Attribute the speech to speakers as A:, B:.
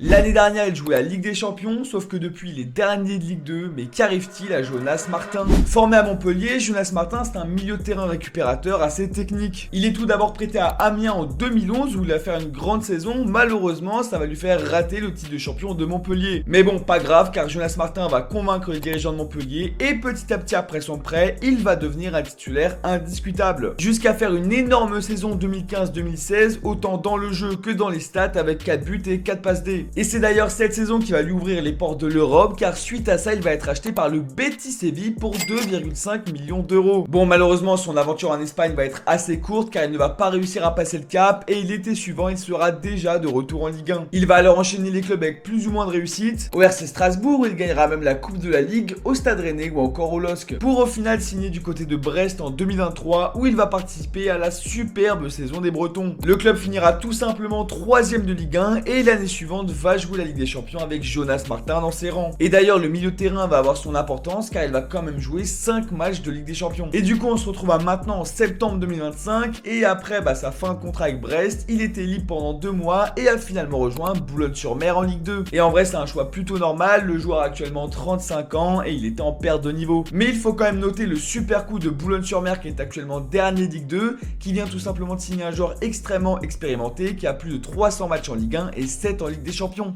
A: L'année dernière, il jouait la Ligue des Champions, sauf que depuis les derniers de Ligue 2, mais qu'arrive-t-il à Jonas Martin? Formé à Montpellier, Jonas Martin, c'est un milieu de terrain récupérateur assez technique. Il est tout d'abord prêté à Amiens en 2011 où il va faire une grande saison. Malheureusement, ça va lui faire rater le titre de champion de Montpellier. Mais bon, pas grave, car Jonas Martin va convaincre les dirigeants de Montpellier et petit à petit après son prêt, il va devenir un titulaire indiscutable. Jusqu'à faire une énorme saison 2015-2016, autant dans le jeu que dans les stats avec 4 buts et 4 passes D. Et c'est d'ailleurs cette saison qui va lui ouvrir les portes de l'Europe, car suite à ça, il va être acheté par le Betis Séville pour 2,5 millions d'euros. Bon, malheureusement, son aventure en Espagne va être assez courte, car il ne va pas réussir à passer le cap, et l'été suivant, il sera déjà de retour en Ligue 1. Il va alors enchaîner les clubs avec plus ou moins de réussite. Au RC Strasbourg, il gagnera même la Coupe de la Ligue, au Stade Rennais ou encore au LOSC. Pour au final signer du côté de Brest en 2023, où il va participer à la superbe saison des Bretons. Le club finira tout simplement 3ème de Ligue 1, et l'année suivante va jouer la Ligue des Champions avec Jonas Martin dans ses rangs. Et d'ailleurs, le milieu de terrain va avoir son importance car il va quand même jouer 5 matchs de Ligue des Champions. Et du coup, on se retrouve maintenant en septembre 2025 et après sa fin de contrat avec Brest, il était libre pendant 2 mois et a finalement rejoint Boulogne-sur-Mer en Ligue 2. Et en vrai, c'est un choix plutôt normal, le joueur a actuellement 35 ans et il était en perte de niveau. Mais il faut quand même noter le super coup de Boulogne-sur-Mer qui est actuellement dernier Ligue 2, qui vient tout simplement de signer un joueur extrêmement expérimenté qui a plus de 300 matchs en Ligue 1 et 7 en Ligue des Champions.